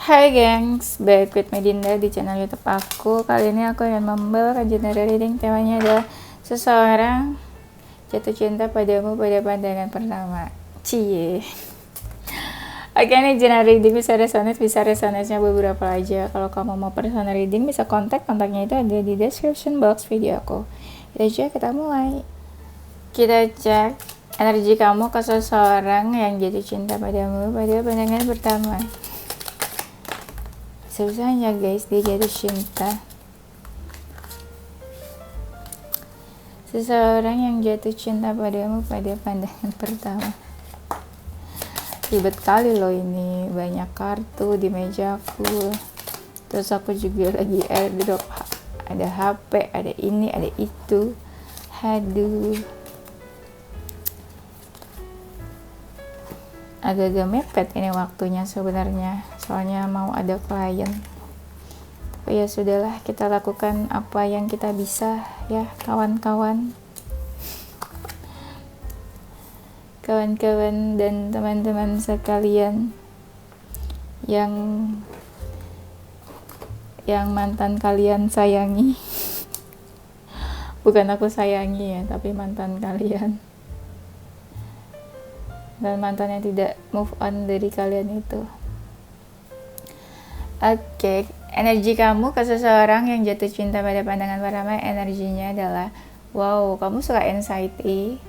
Hai gengs, back with Medinda di channel YouTube aku. Kali ini aku ingin membawakan general reading. Temanya adalah seseorang jatuh cinta padamu pada pandangan pertama. Cie. Oke, ini general reading bisa resonate-nya beberapa aja. Kalau kamu mau personal reading bisa kontaknya itu ada di description box video aku. Kita mulai. Kita cek energi kamu ke seseorang yang jatuh cinta padamu pada pandangan pertama. Susahnya guys, dia jatuh cinta. Seseorang yang jatuh cinta padamu pada pandangan pertama. Ribet kali loh ini, banyak kartu di mejaku. Terus aku juga lagi airdrop, ada HP, ada ini, ada itu. Aduh, agak-agak mepet ini waktunya sebenarnya, soalnya mau ada klien. Tapi ya sudahlah, kita lakukan apa yang kita bisa ya kawan-kawan dan teman-teman sekalian yang mantan kalian sayangi. Bukan aku sayangi ya, tapi mantan kalian dan mantan yang tidak move on dari kalian itu. Oke, energi kamu ke seseorang yang jatuh cinta pada pandangan pertama, energinya adalah wow, kamu suka anxiety,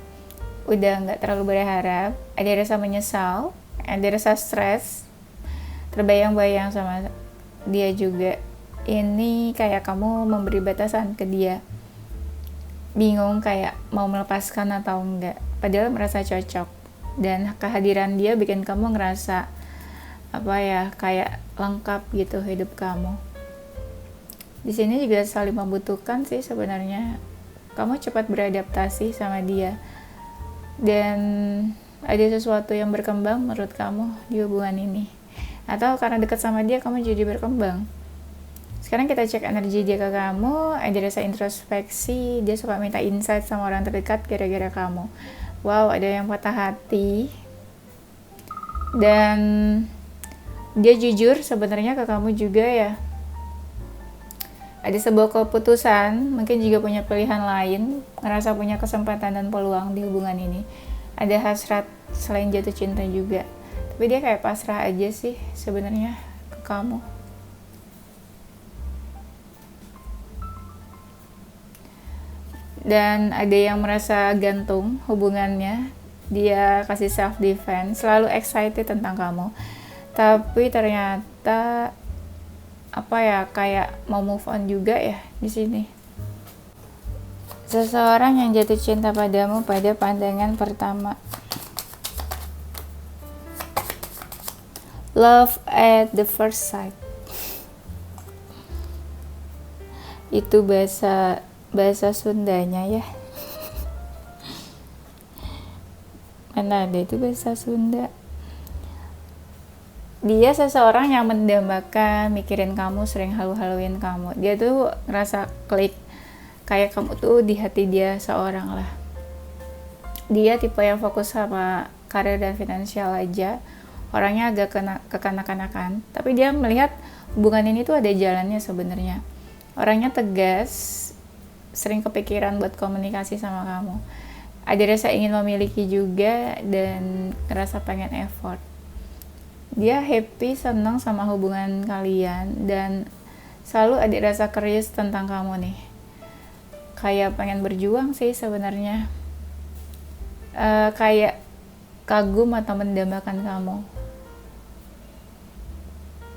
udah nggak terlalu berharap, ada rasa menyesal, ada rasa stres, terbayang-bayang sama dia juga. Ini kayak kamu memberi batasan ke dia, bingung kayak mau melepaskan atau enggak, padahal merasa cocok. Dan kehadiran dia bikin kamu ngerasa kayak lengkap gitu hidup kamu. Di sini juga saling membutuhkan sih sebenarnya. Kamu cepat beradaptasi sama dia dan ada sesuatu yang berkembang menurut kamu di hubungan ini, atau karena dekat sama dia kamu jadi berkembang. Sekarang kita cek energi dia ke kamu. Ada rasa introspeksi, dia suka minta insight sama orang terdekat gara-gara kamu. Wow, ada yang patah hati dan dia jujur sebenarnya ke kamu juga ya. Ada sebuah keputusan, mungkin juga punya pilihan lain, ngerasa punya kesempatan dan peluang di hubungan ini. Ada hasrat selain jatuh cinta juga, tapi dia kayak pasrah aja sih sebenarnya ke kamu. Dan ada yang merasa gantung hubungannya, dia kasih self defense, selalu excited tentang kamu, tapi ternyata kayak mau move on juga ya di sini. Seseorang yang jatuh cinta padamu pada pandangan pertama. Love at the first sight. Itu bahasa Sundanya ya. Mana ada itu bahasa Sunda. Dia seseorang yang mendambakan, mikirin kamu, sering halu-haluin kamu. Dia tuh ngerasa klik, kayak kamu tuh di hati dia seorang lah. Dia tipe yang fokus sama karir dan finansial aja. Orangnya agak kekanak-kanakan, tapi dia melihat hubungan ini tuh ada jalannya sebenarnya. Orangnya tegas, sering kepikiran buat komunikasi sama kamu. Ada rasa ingin memiliki juga dan ngerasa pengen effort. Dia happy, senang sama hubungan kalian dan selalu ada rasa curious tentang kamu nih. Kayak pengen berjuang sih sebenarnya. Kayak kagum atau mendambakan kamu.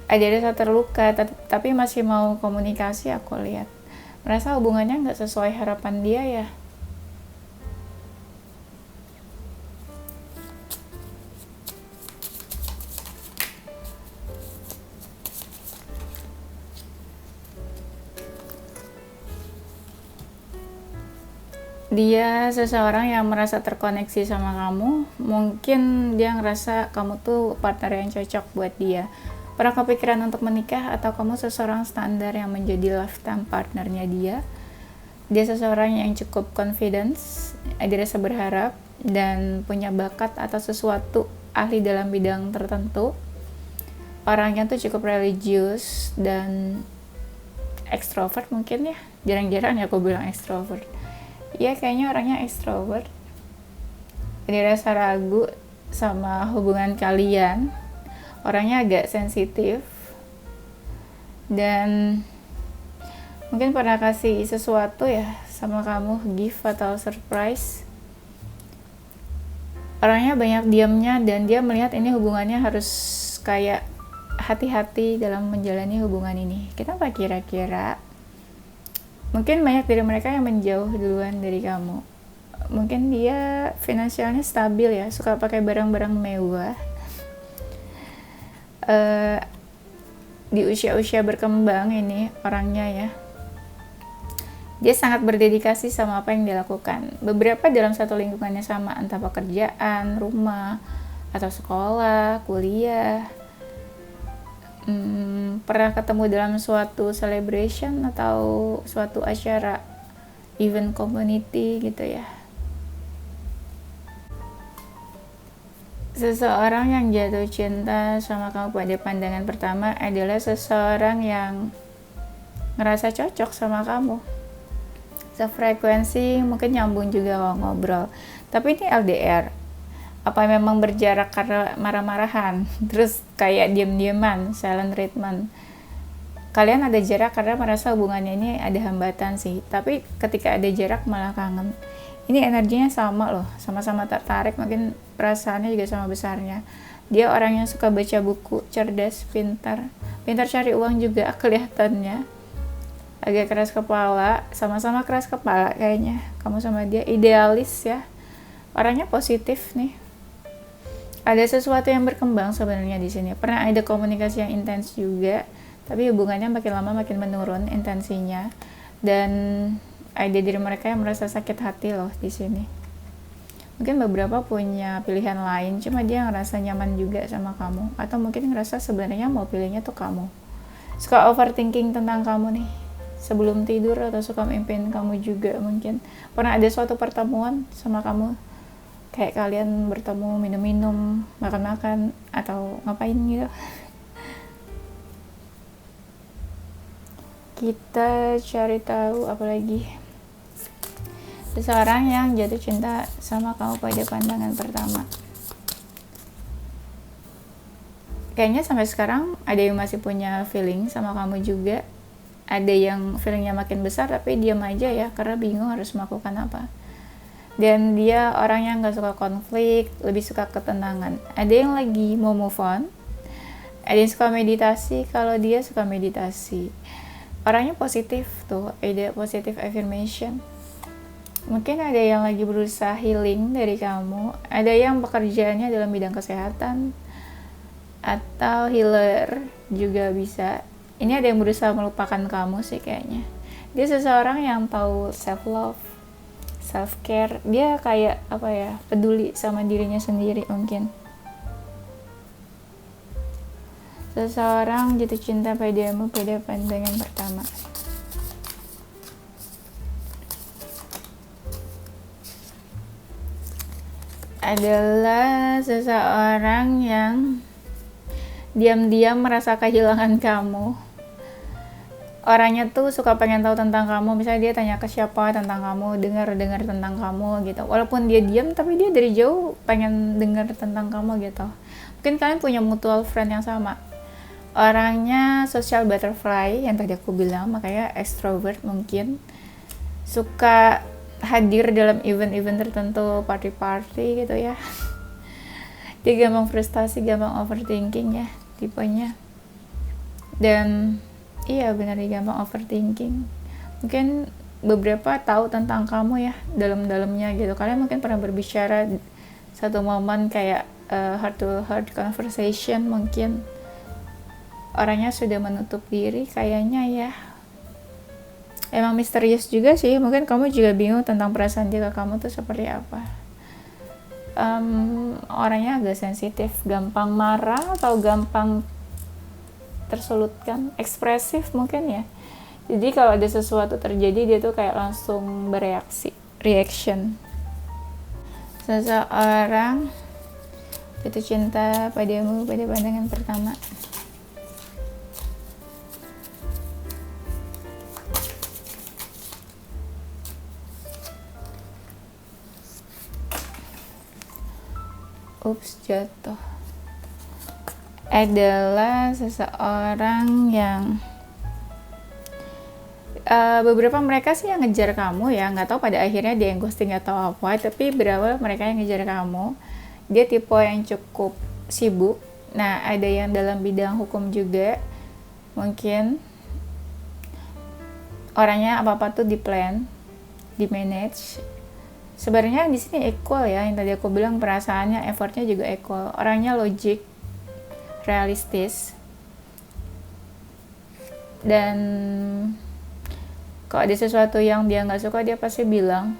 Ada rasa terluka tapi masih mau komunikasi, aku lihat. Merasa hubungannya nggak sesuai harapan dia ya. Dia seseorang yang merasa terkoneksi sama kamu. Mungkin dia ngerasa kamu tuh partner yang cocok buat dia. Pernah kepikiran untuk menikah, atau kamu seseorang standar yang menjadi lifetime partnernya dia. Dia seseorang yang cukup confidence, ada rasa berharap, dan punya bakat atau sesuatu ahli dalam bidang tertentu. orangnya tuh cukup religius dan ekstrovert mungkin ya. Jarang-jarang ya aku bilang ekstrovert. Iya, kayaknya orangnya ekstrovert. Ada rasa ragu sama hubungan kalian. Orangnya agak sensitif. Dan mungkin pernah kasih sesuatu ya sama kamu, gift atau surprise. Orangnya banyak diamnya dan dia melihat ini hubungannya harus kayak hati-hati dalam menjalani hubungan ini. Kenapa kira-kira? Mungkin banyak dari mereka yang menjauh duluan dari kamu. Mungkin dia finansialnya stabil ya, suka pakai barang-barang mewah. Di usia-usia berkembang ini orangnya ya. Dia sangat berdedikasi sama apa yang dia lakukan. Beberapa dalam satu lingkungannya sama, entah pekerjaan, rumah, atau sekolah, kuliah. Pernah ketemu dalam suatu celebration atau suatu acara event community gitu ya. Seseorang yang jatuh cinta sama kamu pada pandangan pertama adalah seseorang yang ngerasa cocok sama kamu. Sefrekuensi, mungkin nyambung juga kalau ngobrol. Tapi ini LDR. Apa memang berjarak karena marah-marahan? Terus kayak diam-diaman, silent treatment. Kalian ada jarak karena merasa hubungannya ini ada hambatan sih. Tapi ketika ada jarak malah kangen. Ini energinya sama loh, sama-sama tertarik, mungkin perasaannya juga sama besarnya. Dia orang yang suka baca buku, cerdas, pintar cari uang juga kelihatannya. Agak keras kepala, sama-sama keras kepala kayaknya. Kamu sama dia idealis ya. Orangnya positif nih. Ada sesuatu yang berkembang sebenarnya di sini. Pernah ada komunikasi yang intens juga, tapi hubungannya makin lama makin menurun intensinya. Dan ada diri mereka yang merasa sakit hati loh di sini. Mungkin beberapa punya pilihan lain, cuma dia ngerasa nyaman juga sama kamu. Atau mungkin ngerasa sebenarnya mau pilihnya tuh kamu. Suka overthinking tentang kamu nih. Sebelum tidur atau suka mimpin kamu juga mungkin. Pernah ada suatu pertemuan sama kamu. Kayak kalian bertemu minum-minum, makan-makan, atau ngapain gitu. Kita cari tahu apa lagi. Seseorang yang jatuh cinta sama kamu pada pandangan pertama. Kayaknya sampai sekarang ada yang masih punya feeling sama kamu juga. Ada yang feelingnya makin besar tapi diam aja ya, karena bingung harus melakukan apa. Dan dia orang yang gak suka konflik, lebih suka ketenangan. Ada yang lagi mau move on. Ada yang suka meditasi, kalau dia suka meditasi. Orangnya positif tuh, ada positive affirmation. Mungkin ada yang lagi berusaha healing dari kamu. Ada yang pekerjaannya dalam bidang kesehatan. Atau healer juga bisa. Ini ada yang berusaha melupakan kamu sih kayaknya. Dia seseorang yang tahu self-love, self-care. Dia kayak apa ya, peduli sama dirinya sendiri mungkin. Seseorang jatuh cinta padamu pada pandangan pertama. Adalah seseorang yang diam-diam merasa kehilangan kamu. Orangnya tuh suka pengen tahu tentang kamu. Misalnya dia tanya ke siapa tentang kamu, dengar tentang kamu gitu. Walaupun dia diam, tapi dia dari jauh pengen dengar tentang kamu gitu. Mungkin kalian punya mutual friend yang sama. Orangnya social butterfly yang tadi aku bilang, makanya extrovert mungkin. Suka hadir dalam event-event tertentu, party-party gitu ya. Dia gampang frustasi, gampang overthinking ya tipenya. Dan iya benar, dia gampang overthinking. Mungkin beberapa tahu tentang kamu ya dalam-dalamnya gitu. Kalian mungkin pernah berbicara satu momen kayak heart to heart conversation mungkin. Orangnya sudah menutup diri kayaknya ya. Emang misterius juga sih, mungkin kamu juga bingung tentang perasaan dia ke kamu tuh seperti apa. Orangnya agak sensitif, gampang marah atau gampang tersulutkan, ekspresif mungkin ya. Jadi kalau ada sesuatu terjadi dia tuh kayak langsung bereaksi, reaction. Seseorang jatuh cinta padamu pada pandangan pertama. jatuh. Adalah seseorang yang beberapa mereka sih yang ngejar kamu ya, nggak tahu pada akhirnya dia yang ghosting atau apa, tapi berawal mereka yang ngejar kamu. Dia tipe yang cukup sibuk. Nah, ada yang dalam bidang hukum juga, mungkin orangnya apa-apa tuh di plan, di manage. Sebenarnya di sini equal ya, yang tadi aku bilang perasaannya, effortnya juga equal. Orangnya logik, realistis, dan kalau ada sesuatu yang dia nggak suka dia pasti bilang,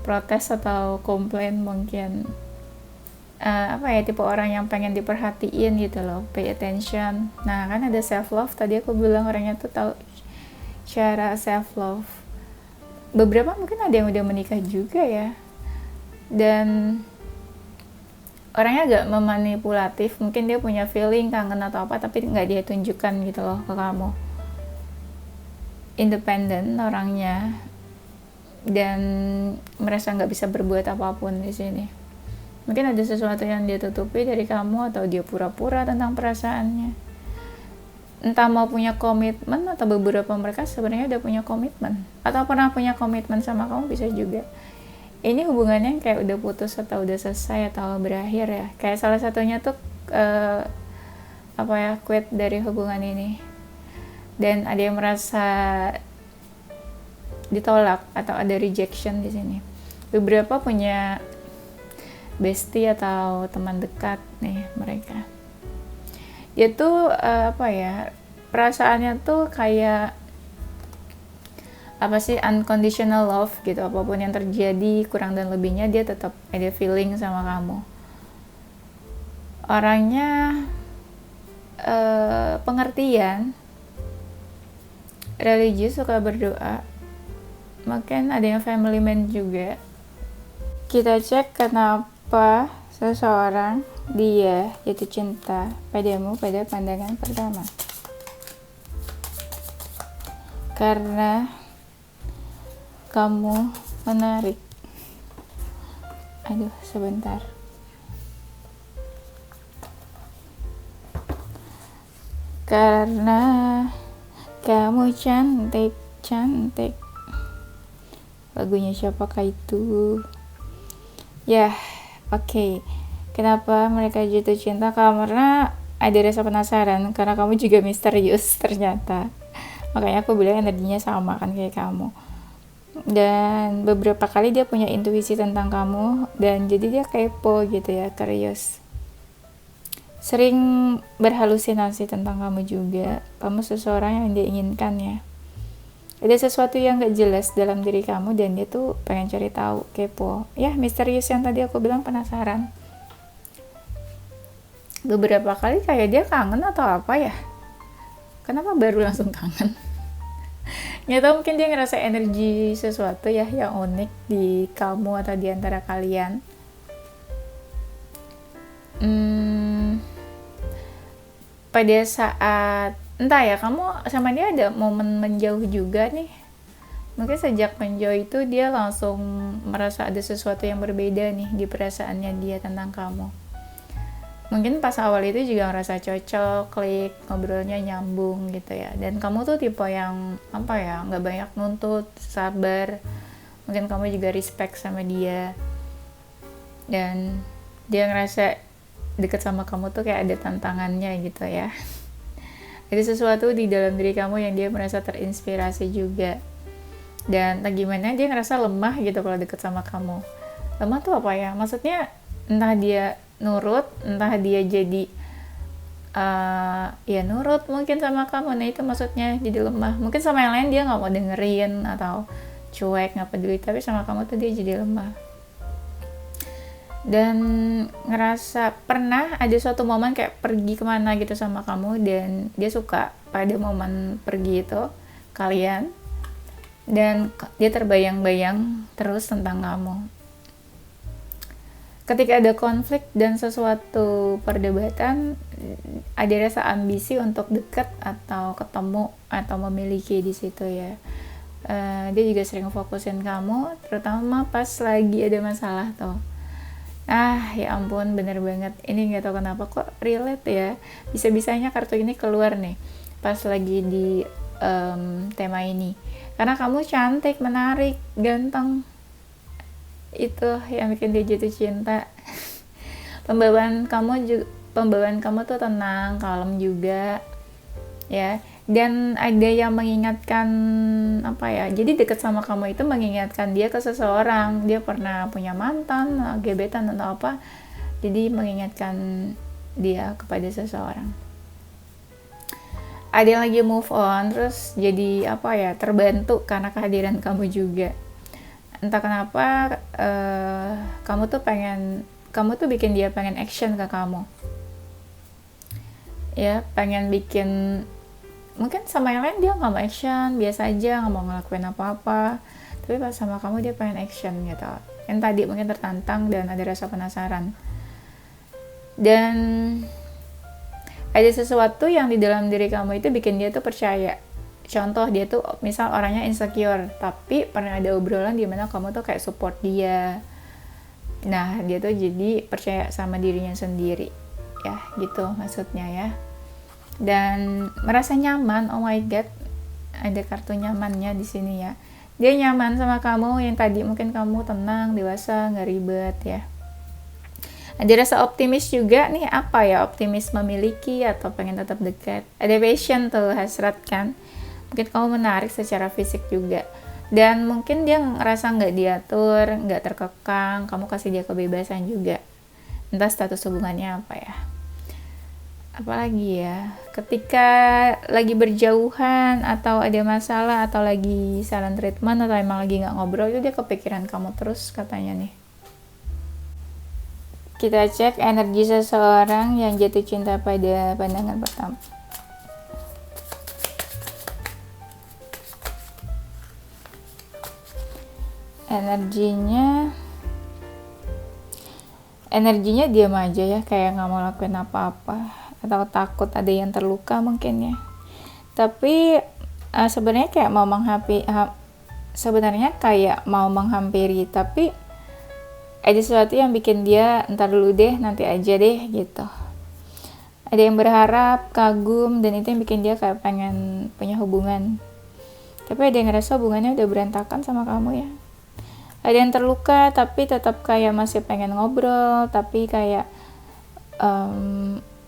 protes atau komplain mungkin. Tipe orang yang pengen diperhatiin gitu loh, pay attention. Nah kan ada self love, tadi aku bilang orangnya tuh tahu cara self love. Beberapa mungkin ada yang udah menikah juga ya, dan orangnya agak memanipulatif. Mungkin dia punya feeling kangen atau apa, tapi nggak dia tunjukkan gitu loh ke kamu. Independen orangnya, dan merasa nggak bisa berbuat apapun di sini. Mungkin ada sesuatu yang dia tutupi dari kamu, atau dia pura-pura tentang perasaannya. Entah mau punya komitmen, atau beberapa mereka sebenarnya udah punya komitmen, atau pernah punya komitmen sama kamu, bisa juga. Ini hubungannya kayak udah putus atau udah selesai atau berakhir ya. Kayak salah satunya tuh quit dari hubungan ini. Dan ada yang merasa ditolak atau ada rejection di sini. Beberapa punya bestie atau teman dekat nih mereka. Dia tuh perasaannya tuh kayak unconditional love gitu. Apapun yang terjadi, kurang dan lebihnya dia tetap ada feeling sama kamu. Orangnya pengertian, religius, suka berdoa. Mungkin ada yang family man juga. Kita cek kenapa seseorang dia jatuh cinta padamu pada pandangan pertama. Karena kamu menarik. Sebentar. Karena kamu cantik. Lagunya siapakah itu? Oke. Kenapa mereka jatuh cinta? Karena ada rasa penasaran, karena kamu juga misterius ternyata. Makanya aku bilang energinya sama kan kayak kamu. Dan beberapa kali dia punya intuisi tentang kamu, dan jadi dia kepo gitu ya, curious. Sering berhalusinasi tentang kamu juga. Kamu seseorang yang dia inginkan ya. Ada sesuatu yang gak jelas dalam diri kamu, dan dia tuh pengen cari tahu, kepo. Misterius yang tadi aku bilang, penasaran. Beberapa kali kayak dia kangen atau apa ya. Kenapa baru langsung kangen? Nyata mungkin dia ngerasa energi sesuatu ya yang unik di kamu atau di antara kalian. Pada saat entah ya, kamu sama dia ada momen menjauh juga nih. Mungkin sejak menjauh itu dia langsung merasa ada sesuatu yang berbeda nih di perasaannya dia tentang kamu. Mungkin pas awal itu juga ngerasa cocok, klik, ngobrolnya nyambung gitu ya. Dan kamu tuh tipe yang nggak banyak nuntut, sabar. Mungkin kamu juga respect sama dia. Dan dia ngerasa deket sama kamu tuh kayak ada tantangannya gitu ya. Ada sesuatu di dalam diri kamu yang dia merasa terinspirasi juga. Dan gimana dia ngerasa lemah gitu kalau deket sama kamu. Lemah tuh apa ya? Maksudnya entah dia nurut, entah dia jadi nurut mungkin sama kamu. Nah itu maksudnya jadi lemah. Mungkin sama yang lain dia gak mau dengerin atau cuek, gak peduli. Tapi sama kamu tuh dia jadi lemah. Dan ngerasa pernah ada suatu momen kayak pergi kemana gitu sama kamu, dan dia suka pada momen pergi itu kalian, dan dia terbayang-bayang terus tentang kamu. Ketika ada konflik dan sesuatu perdebatan, ada rasa ambisi untuk dekat atau ketemu atau memiliki di situ ya. Dia juga sering fokusin kamu, terutama pas lagi ada masalah tuh. Ya ampun, bener banget. Ini nggak tahu kenapa kok relate ya. Bisa-bisanya kartu ini keluar nih pas lagi di tema ini. Karena kamu cantik, menarik, ganteng. Itu yang bikin dia jatuh cinta. Pembawaan kamu tuh tenang, kalem juga, ya. Dan ada yang mengingatkan apa ya? Jadi deket sama kamu itu mengingatkan dia ke seseorang. Dia pernah punya mantan, gebetan atau apa. Jadi mengingatkan dia kepada seseorang. Ada yang lagi move on, terus jadi apa ya? Terbantu karena kehadiran kamu juga. Entah kenapa kamu tuh bikin dia pengen action ke kamu, ya, pengen bikin, mungkin sama yang lain dia nggak mau action, biasa aja, nggak mau ngelakuin apa-apa, tapi pas sama kamu dia pengen action gitu. Yang tadi mungkin tertantang dan ada rasa penasaran, dan ada sesuatu yang di dalam diri kamu itu bikin dia tuh percaya. Contoh, dia tuh misal orangnya insecure, tapi pernah ada obrolan di mana kamu tuh kayak support dia. Nah, dia tuh jadi percaya sama dirinya sendiri, ya gitu maksudnya ya. Dan merasa nyaman. Oh my god, ada kartu nyamannya di sini ya. Dia nyaman sama kamu, yang tadi mungkin kamu tenang, dewasa, nggak ribet ya. Ada rasa optimis juga nih, apa ya, optimis memiliki atau pengen tetap dekat. Ada passion tuh, hasrat kan. Mungkin kamu menarik secara fisik juga. Dan mungkin dia ngerasa nggak diatur, nggak terkekang, kamu kasih dia kebebasan juga. Entah status hubungannya apa ya. Apalagi ya, ketika lagi berjauhan atau ada masalah atau lagi silent treatment atau emang lagi nggak ngobrol, itu dia kepikiran kamu terus katanya nih. Kita cek energi seseorang yang jatuh cinta pada pandangan pertama. Energinya diam aja ya, kayak nggak mau lakuin apa-apa atau takut ada yang terluka mungkin ya. Tapi sebenarnya kayak mau menghampiri, tapi ada sesuatu yang bikin dia entar dulu deh, nanti aja deh gitu. Ada yang berharap, kagum, dan itu yang bikin dia kayak pengen punya hubungan. Tapi ada yang ngerasa hubungannya udah berantakan sama kamu ya. Ada yang terluka tapi tetap kayak masih pengen ngobrol, tapi kayak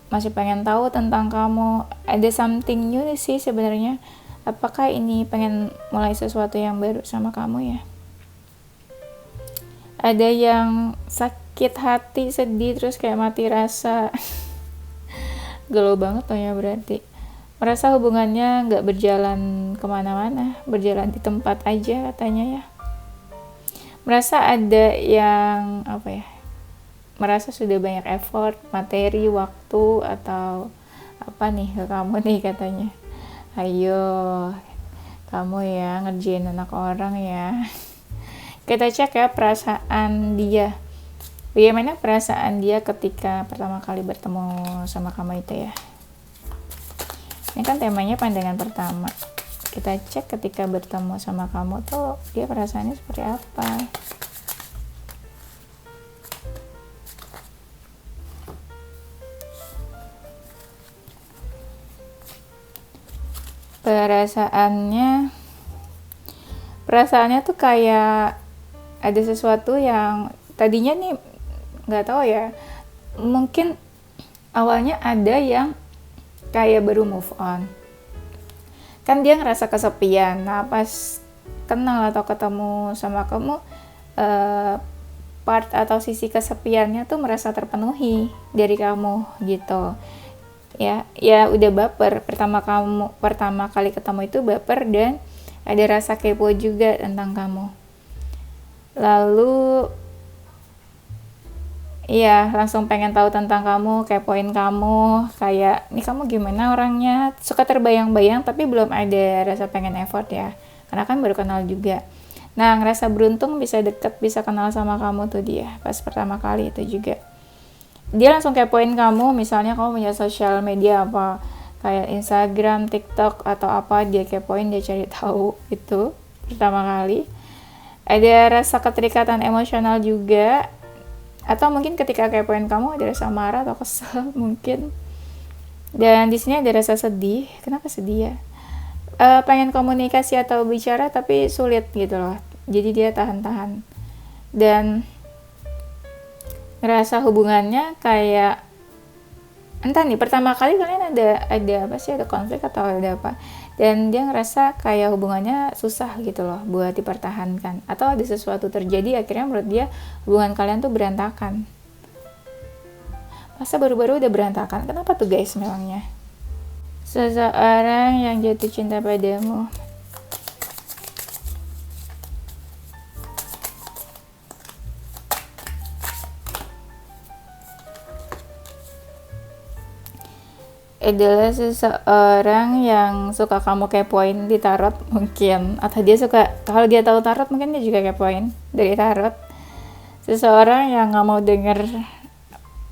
masih pengen tahu tentang kamu. Ada something new sih sebenarnya. Apakah ini pengen mulai sesuatu yang baru sama kamu ya? Ada yang sakit hati, sedih, terus kayak mati rasa. Galau banget tuh ya berarti. Merasa hubungannya gak berjalan kemana-mana, berjalan di tempat aja katanya ya. Merasa ada yang merasa sudah banyak effort, materi, waktu, atau apa nih ke kamu nih katanya. Ayo, kamu ya ngerjain anak orang ya. Kita cek ya perasaan dia. Bagaimana perasaan dia ketika pertama kali bertemu sama kamu itu ya. Ini kan temanya pandangan pertama. Kita cek ketika bertemu sama kamu tuh dia perasaannya seperti apa. Perasaannya tuh kayak ada sesuatu yang tadinya nih nggak tahu ya, mungkin awalnya ada yang kayak baru move on kan, dia ngerasa kesepian. Nah pas kenal atau ketemu sama kamu, part atau sisi kesepiannya tuh merasa terpenuhi dari kamu gitu ya. Udah baper, pertama kali ketemu itu baper, dan ada rasa kepo juga tentang kamu. Lalu langsung pengen tahu tentang kamu, kepoin kamu, kayak nih kamu gimana orangnya, suka terbayang-bayang, tapi belum ada rasa pengen effort ya, karena kan baru kenal juga. Nah ngerasa beruntung bisa deket, bisa kenal sama kamu tuh dia pas pertama kali itu juga. Dia langsung kepoin kamu, misalnya kamu punya sosial media apa, kayak Instagram, TikTok atau apa, dia kepoin, dia cari tahu itu pertama kali. Ada rasa keterikatan emosional juga. Atau mungkin ketika kepoin kamu ada rasa marah atau kesel mungkin. Dan di sini ada rasa sedih. Kenapa sedih ya? Pengen komunikasi atau bicara tapi sulit gitu loh. Jadi dia tahan-tahan. Dan ngerasa hubungannya kayak entah nih, pertama kali kalian ada apa sih, ada konflik atau ada apa, dan dia ngerasa kayak hubungannya susah gitu loh buat dipertahankan, atau ada sesuatu terjadi akhirnya menurut dia hubungan kalian tuh berantakan. Masa baru-baru udah berantakan? Kenapa tuh guys memangnya? Seseorang yang jatuh cinta padamu. Adalah seseorang yang suka kamu kepoin di tarot mungkin, atau dia suka, kalau dia tahu tarot mungkin dia juga kepoin dari tarot. Seseorang yang nggak mau denger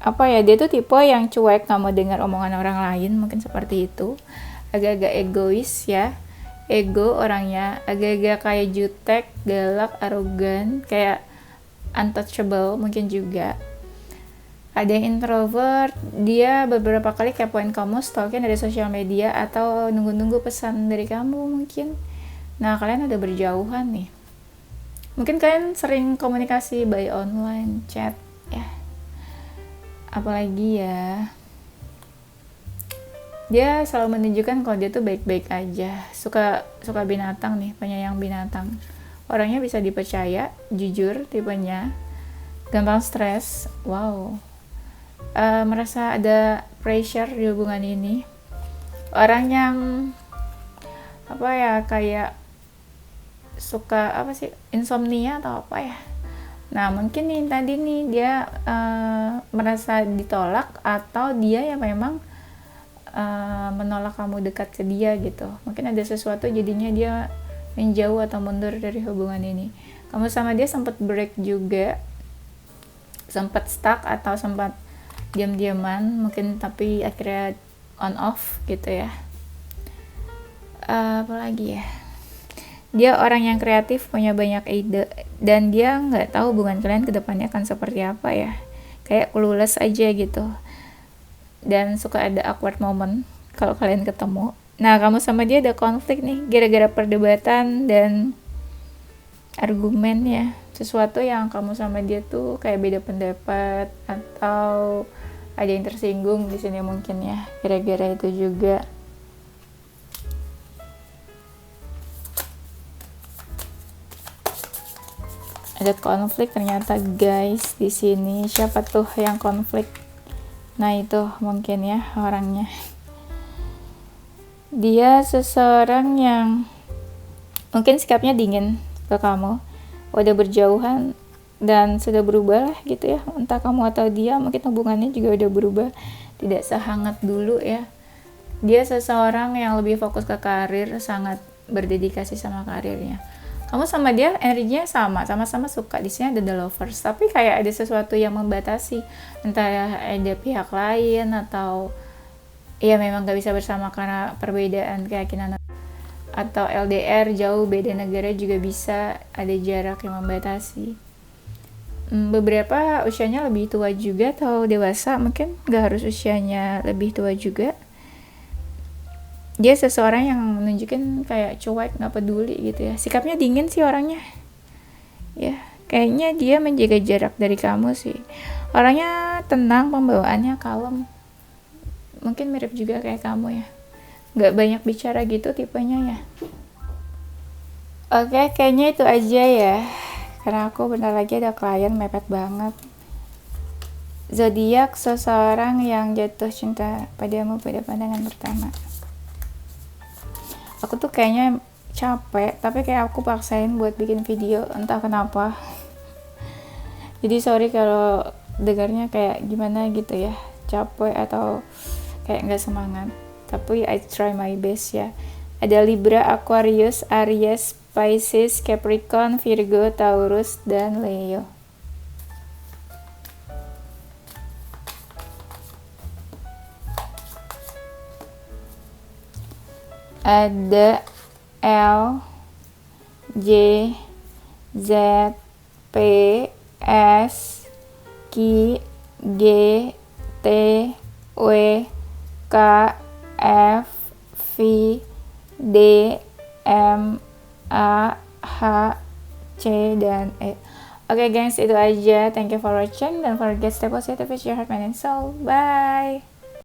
apa ya, dia tuh tipe yang cuek, nggak mau dengar omongan orang lain, mungkin seperti itu. Agak-agak egois ya, ego orangnya, agak-agak kayak jutek, galak, arogan, kayak untouchable mungkin juga. Ada yang introvert, dia beberapa kali kepoin kamu, stalking dari sosial media, atau nunggu-nunggu pesan dari kamu mungkin. Nah, kalian udah berjauhan nih. Mungkin kalian sering komunikasi by online, chat, ya. Apalagi ya, dia selalu menunjukkan kalau dia tuh baik-baik aja. Suka binatang nih, penyayang binatang. Orangnya bisa dipercaya, jujur tipenya, gampang stres, wow. Merasa ada pressure di hubungan ini. Orang yang apa ya, kayak suka apa sih, insomnia atau apa ya. Nah mungkin nih tadi nih dia merasa ditolak, atau dia yang memang menolak kamu dekat ke dia gitu. Mungkin ada sesuatu jadinya dia menjauh atau mundur dari hubungan ini. Kamu sama dia sempat break juga, sempat stuck atau sempat diam-diaman mungkin, tapi akhirnya on off gitu ya. Apalagi ya, dia orang yang kreatif, punya banyak ide, dan dia nggak tahu hubungan kalian kedepannya akan seperti apa ya, kayak clueless aja gitu, dan suka ada awkward moment kalau kalian ketemu. Nah kamu sama dia ada konflik nih gara-gara perdebatan dan argumen ya, sesuatu yang kamu sama dia tuh kayak beda pendapat, atau ada yang tersinggung di sini mungkin ya, gara-gara itu juga. Ada konflik ternyata guys di sini. Siapa tuh yang konflik? Nah itu mungkin ya orangnya. Dia seseorang yang mungkin sikapnya dingin ke kamu, udah berjauhan dan sudah berubah lah gitu ya, entah kamu atau dia, mungkin hubungannya juga udah berubah, tidak sehangat dulu ya. Dia seseorang yang lebih fokus ke karir, sangat berdedikasi sama karirnya. Kamu sama dia energinya sama-sama suka. Di sini ada the lovers, tapi kayak ada sesuatu yang membatasi, entah ada pihak lain atau ya memang gak bisa bersama karena perbedaan keyakinan, atau LDR, jauh beda negara juga bisa, ada jarak yang membatasi. Beberapa usianya lebih tua juga atau dewasa, mungkin gak harus usianya lebih tua juga. Dia seseorang yang menunjukin kayak cuek, gak peduli gitu ya, sikapnya dingin sih orangnya ya, kayaknya dia menjaga jarak dari kamu sih. Orangnya tenang, pembawaannya kalem, mungkin mirip juga kayak kamu ya, gak banyak bicara gitu tipenya ya. Oke, kayaknya itu aja ya, karena aku bentar lagi ada klien mepet banget. Zodiak seseorang yang jatuh cinta padamu pada pandangan pertama. Aku tuh kayaknya capek, tapi kayak aku paksain buat bikin video, entah kenapa. Jadi sorry kalau dengarnya kayak gimana gitu ya, capek atau kayak nggak semangat. Tapi I try my best ya. Ada Libra, Aquarius, Aries, Pisces, Capricorn, Virgo, Taurus, dan Leo. Ada L, J, Z, P, S, Q, Q, G, T, W, K, F, V, D, M, A, H, C, dan E. Oke guys, itu aja. Thank you for watching. Don't forget stay positive with your heart, mind, and soul. Bye!